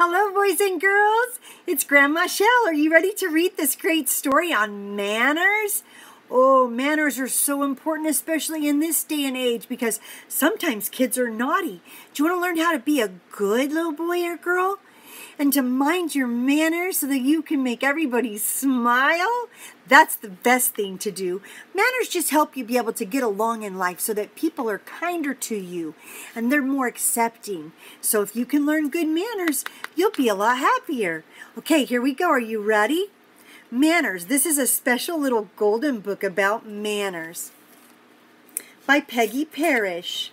Hello, boys and girls. It's Grandma Shell. Are you ready to read this great story on manners? Oh, manners are so important, especially in this day and age, because sometimes kids are naughty. Do you want to learn how to be a good little boy or girl? And to mind your manners so that you can make everybody smile? That's the best thing to do. Manners just help you be able to get along in life so that people are kinder to you and they're more accepting. So if you can learn good manners, you'll be a lot happier. Okay, here we go. Are you ready? Manners. This is a special little golden book about manners by Peggy Parish.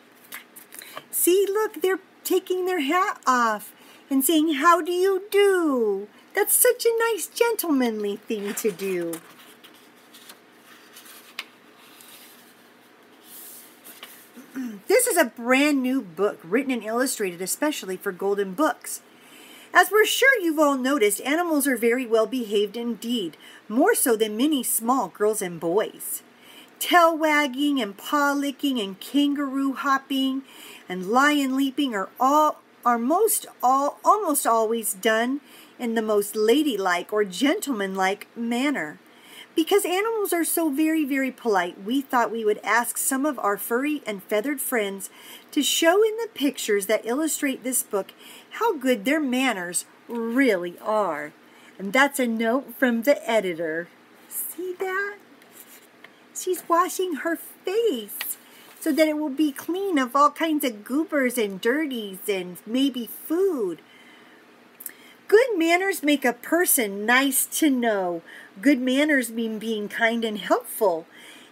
See, look, they're taking their hat off and saying, "How do you do?" That's such a nice gentlemanly thing to do. This is a brand new book written and illustrated especially for golden books. As we're sure you've all noticed, animals are very well behaved indeed, more so than many small girls and boys. Tail wagging and paw licking and kangaroo hopping and lion leaping are almost always done in the most ladylike or gentlemanlike manner. Because animals are so very, very polite, we thought we would ask some of our furry and feathered friends to show in the pictures that illustrate this book how good their manners really are. And that's a note from the editor. See that? She's washing her face so that it will be clean of all kinds of goobers and dirties and maybe food. Good manners make a person nice to know. Good manners mean being kind and helpful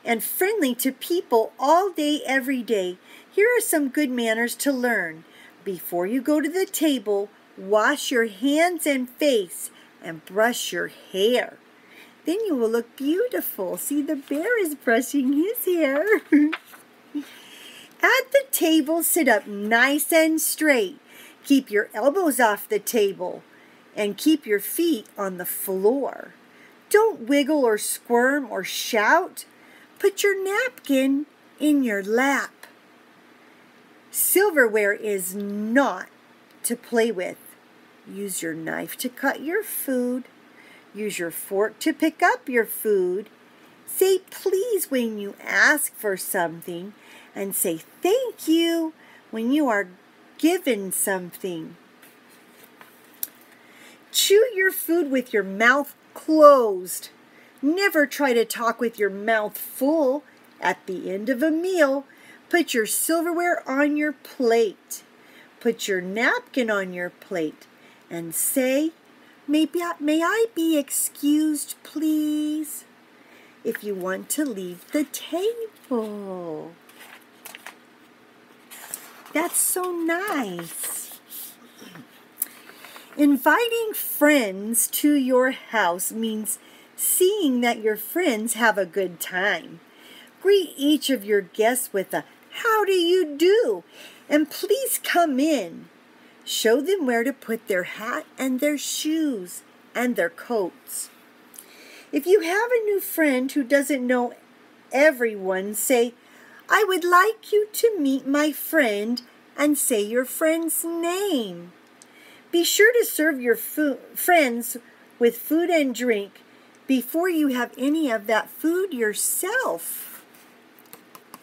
and friendly to people all day, every day. Here are some good manners to learn. Before you go to the table, wash your hands and face and brush your hair. Then you will look beautiful. See, the bear is brushing his hair. At the table, sit up nice and straight. Keep your elbows off the table and keep your feet on the floor. Don't wiggle or squirm or shout. Put your napkin in your lap. Silverware is not to play with. Use your knife to cut your food. Use your fork to pick up your food. Say please when you ask for something, and say thank you when you are given something. Chew your food with your mouth closed. Never try to talk with your mouth full. At the end of a meal, put your silverware on your plate. Put your napkin on your plate and say, may I be excused, please, if you want to leave the table. That's so nice. Inviting friends to your house means seeing that your friends have a good time. Greet each of your guests with a "How do you do?" and "Please come in." Show them where to put their hat and their shoes and their coats. If you have a new friend who doesn't know everyone, say, "I would like you to meet my friend," and say your friend's name. Be sure to serve your friends with food and drink before you have any of that food yourself.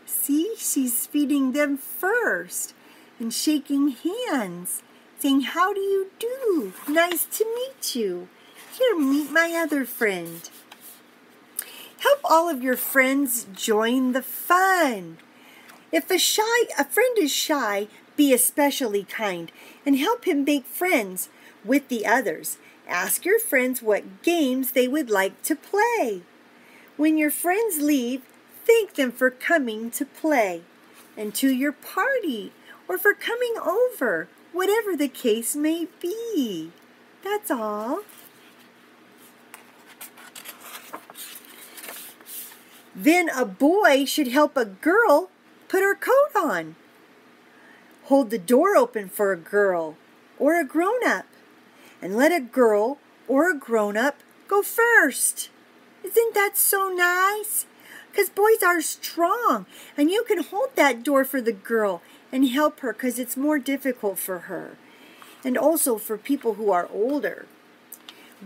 See, she's feeding them first and shaking hands, saying, "How do you do? Nice to meet you. Here, meet my other friend." Help all of your friends join the fun. If a friend is shy, be especially kind and help him make friends with the others. Ask your friends what games they would like to play. When your friends leave, thank them for coming to play and to your party or for coming over, whatever the case may be. That's all. Then a boy should help a girl put her coat on. Hold the door open for a girl or a grown-up, and let a girl or a grown-up go first. Isn't that so nice? Because boys are strong, and you can hold that door for the girl and help her because it's more difficult for her. and also for people who are older.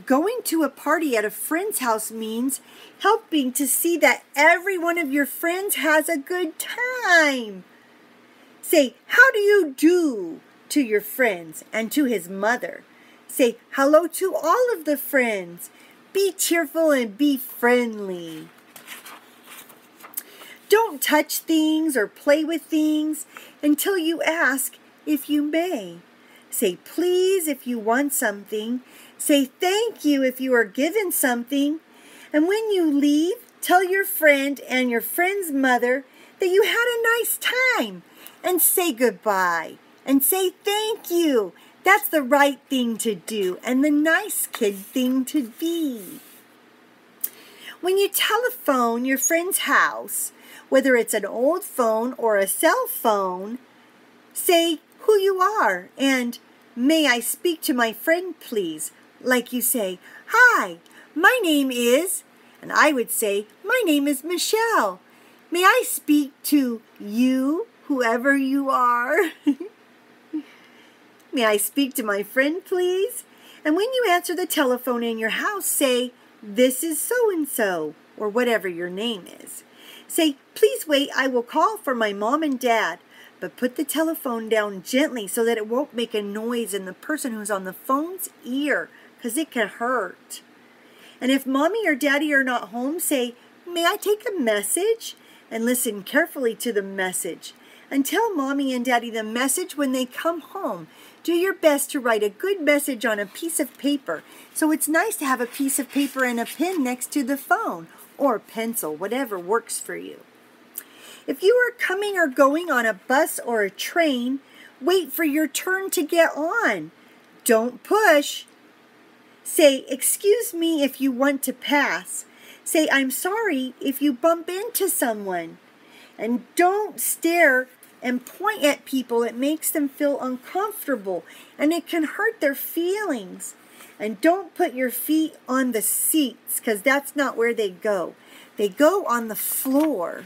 Going to a party at a friend's house means helping to see that every one of your friends has a good time. Say, how do you do to your friends and to his mother. Say hello to all of the friends. Be cheerful and be friendly. Don't touch things or play with things until you ask if you may. Say please if you want something. Say thank you if you are given something. And when you leave, tell your friend and your friend's mother that you had a nice time. And say goodbye. And say thank you. That's the right thing to do and the nice kid thing to be. When you telephone your friend's house, whether it's an old phone or a cell phone, say who you are and may I speak to my friend please. Like you say, hi, my name is, and I would say, my name is Michelle. May I speak to you, whoever you are? May I speak to my friend please? And when you answer the telephone in your house, say, this is so-and-so, or whatever your name is. Say, please wait, I will call for my mom and dad. But put the telephone down gently so that it won't make a noise in the person who's on the phone's ear, because it can hurt. And if mommy or daddy are not home, say, may I take a message? And listen carefully to the message. And tell mommy and daddy the message when they come home. Do your best to write a good message on a piece of paper. So it's nice to have a piece of paper and a pen next to the phone, or a pencil, whatever works for you. If you are coming or going on a bus or a train, wait for your turn to get on. Don't push. Say, excuse me if you want to pass. Say, I'm sorry if you bump into someone. And don't stare and point at people. It makes them feel uncomfortable and it can hurt their feelings. And don't put your feet on the seats because that's not where they go. They go on the floor.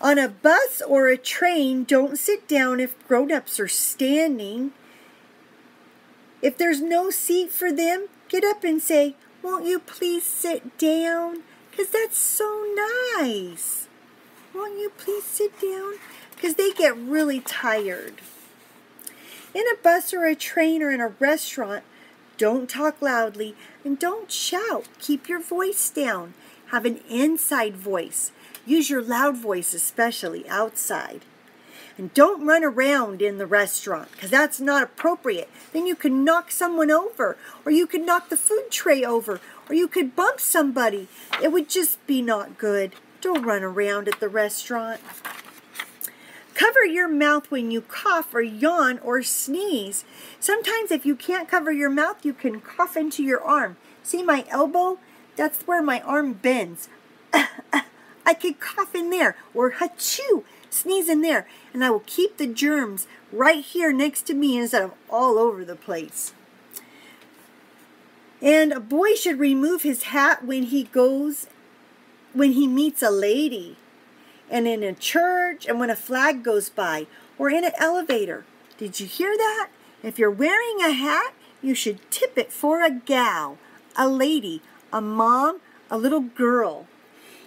On a bus or a train, don't sit down if grown-ups are standing. If there's no seat for them, get up and say, won't you please sit down? Because that's so nice. Won't you please sit down? Because they get really tired. In a bus or a train or in a restaurant, don't talk loudly and don't shout. Keep your voice down. Have an inside voice. Use your loud voice, especially outside. And don't run around in the restaurant because that's not appropriate. Then you can knock someone over, or you could knock the food tray over, or you could bump somebody. It would just be not good. Don't run around at the restaurant. Cover your mouth when you cough or yawn or sneeze. Sometimes if you can't cover your mouth, you can cough into your arm. See my elbow? That's where my arm bends. I could cough in there or hachoo, sneeze in there, and I will keep the germs right here next to me instead of all over the place. And a boy should remove his hat when he meets a lady, and in a church, and when a flag goes by, or in an elevator. Did you hear that? If you're wearing a hat, you should tip it for a gal, a lady, a mom, a little girl.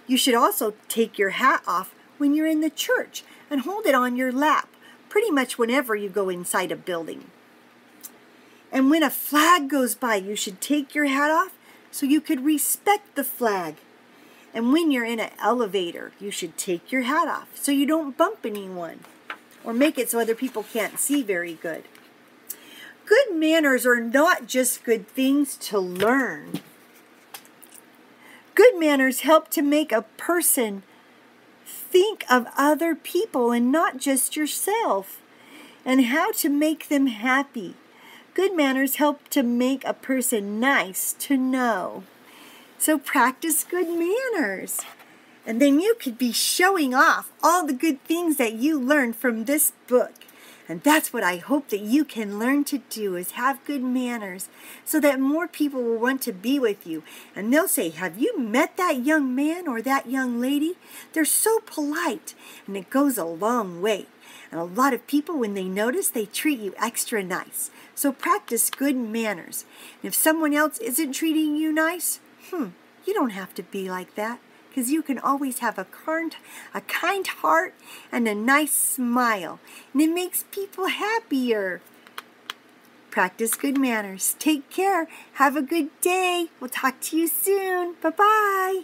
You should also take your hat off when you're in the church and hold it on your lap, pretty much whenever you go inside a building. And when a flag goes by, you should take your hat off so you could respect the flag. And when you're in an elevator, you should take your hat off so you don't bump anyone or make it so other people can't see very good. Good manners are not just good things to learn. Good manners help to make a person think of other people and not just yourself, and how to make them happy. Good manners help to make a person nice to know. So practice good manners. And then you could be showing off all the good things that you learned from this book. And that's what I hope that you can learn to do, is have good manners so that more people will want to be with you. And they'll say, have you met that young man or that young lady? They're so polite, and it goes a long way. And a lot of people, when they notice, they treat you extra nice. So practice good manners. And if someone else isn't treating you nice, you don't have to be like that, because you can always have a kind heart and a nice smile. And it makes people happier. Practice good manners. Take care. Have a good day. We'll talk to you soon. Bye-bye.